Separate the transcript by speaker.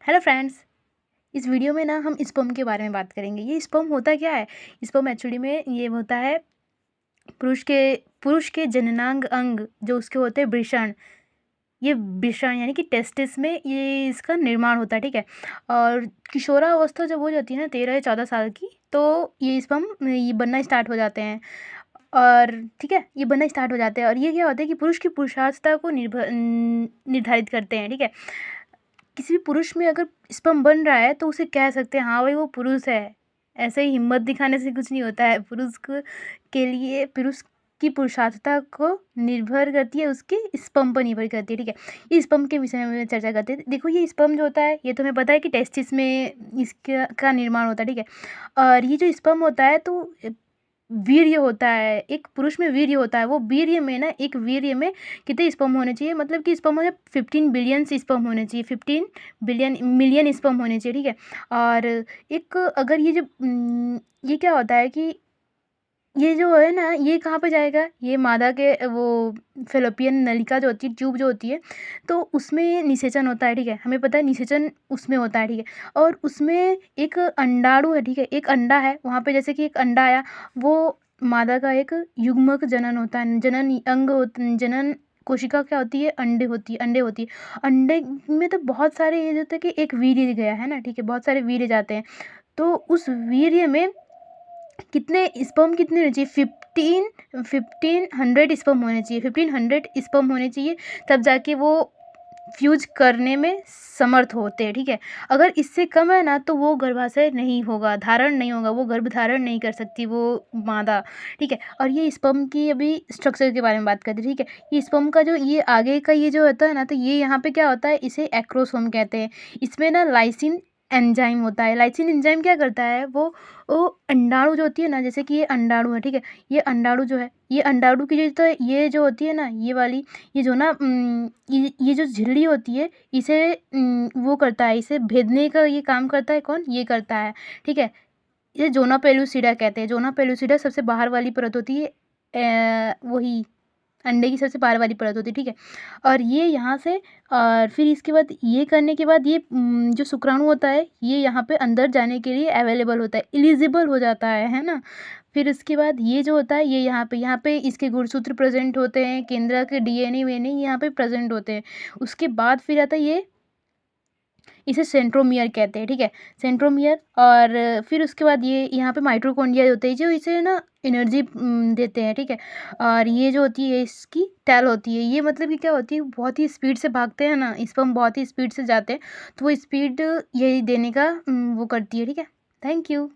Speaker 1: Hello friends, इस video में ना हम स्पर्म के बारे में बात करेंगे। ये स्पर्म होता क्या है? स्पर्म एक्चुअली में ये होता है पुरुष के जननांग अंग जो उसके होते हैं वृषण। ये वृषण यानी कि टेस्टिस में ये इसका निर्माण होता है, ठीक है। और किशोरावस्था जब हो जाती है ना 13 या 14 साल की, तो ये स्पर्म ये बनना स्टार्ट हो जाते हैं। और ठीक है, ये बनना स्टार्ट हो जाते हैं और ये क्या होता है कि पुरुष की पुरुषार्थता को निर्धारित करते हैं, ठीक है। किसी भी पुरुष में अगर स्पर्म बन रहा है तो उसे कह सकते हैं हाँ भाई वो पुरुष है। ऐसे ही हिम्मत दिखाने से कुछ नहीं होता है। के लिए पुरुष की पुरुषार्थता को निर्भर करती है, उसके स्पर्म पर निर्भर करती है, ठीक है। ये स्पर्म के विषय में चर्चा करते हैं। देखो, ये स्पर्म जो होता है ये तुम्हें पता है कि टेस्टिस में इसका का निर्माण होता है, ठीक है। और ये जो स्पर्म होता है तो वीर्य होता है, एक पुरुष में वीर्य होता है। वो वीर्य में ना, एक वीर्य में कितने स्पर्म होने चाहिए, मतलब कि स्पर्म होने 15 बिलियन स्पर्म होने चाहिए, 15 बिलियन मिलियन स्पर्म होने चाहिए, ठीक है। और एक अगर ये जो ये क्या होता है कि ये जो है ना, ये कहाँ पे जाएगा, ये मादा के वो फेलोपियन नलिका जो होती है, ट्यूब जो होती है, तो उसमें निषेचन होता है, ठीक है। हमें पता है निषेचन उसमें होता है, ठीक है। और उसमें एक अंडाणु है, ठीक है, एक अंडा है वहाँ पे। जैसे कि एक अंडा आया, वो मादा का एक युग्मक जनन होता है, जनन अंग जनन कोशिका क्या होती है, अंडे होती है। अंडे में तो बहुत सारे ये होते हैं कि एक वीर्य गया है ना, ठीक है, बहुत सारे वीर्य जाते हैं। तो उस वीर्य में कितने स्पर्म कितने होने चाहिए, 1500 स्पर्म होने चाहिए, 1500 स्पर्म होने चाहिए, तब जाके वो फ्यूज करने में समर्थ होते हैं, ठीक है। अगर इससे कम है ना तो वो गर्भाशय नहीं होगा, धारण नहीं होगा, वो गर्भ धारण नहीं कर सकती वो मादा, ठीक है। और ये स्पर्म की अभी स्ट्रक्चर के बारे में बात करते हैं, ठीक है। ये स्पर्म का जो ये आगे का ये जो होता है ना, तो ये यहाँ पे क्या होता है, इसे एक्रोसोम कहते हैं। इसमें ना लाइसिन एंजाइम होता है। लाइसिन एंजाइम क्या करता है, वो अंडाणु जो होती है ना, जैसे कि ये अंडाणु है, ठीक है। ये अंडाणु जो है, ये अंडाणु की जो तो ये जो होती है ना, ये वाली, ये जो ना ये जो झिल्ली होती है, इसे वो करता है, इसे भेदने का ये काम करता है। कौन ये करता है, ठीक है। ये जोना पेलुसिडा कहते हैं। जोना पेलुसिडा सबसे बाहर वाली परत होती है, वही अंडे की सबसे बाहर वाली परत होती है, ठीक है। और ये यहाँ से, और फिर इसके बाद ये करने के बाद ये जो शुक्राणु होता है, ये यहाँ पे अंदर जाने के लिए अवेलेबल होता है, एलिजिबल हो जाता है ना। फिर उसके बाद ये जो होता है, ये यहाँ पे इसके गुणसूत्र प्रेजेंट होते हैं, केंद्र के डीएनए वेने यहाँ पे प्रेजेंट होते हैं। उसके बाद फिर आता है ये, इसे सेंट्रोमियर कहते हैं, ठीक है, सेंट्रोमियर। और फिर उसके बाद ये यहाँ पे माइटोकॉन्ड्रिया होते हैं जो इसे ना एनर्जी देते हैं, ठीक है। और ये जो होती है इसकी टैल होती है, ये मतलब कि क्या होती है, बहुत ही स्पीड से भागते हैं ना स्पर्म, बहुत ही स्पीड से जाते हैं, तो वो स्पीड यही देने का वो करती है, ठीक है। Thank you.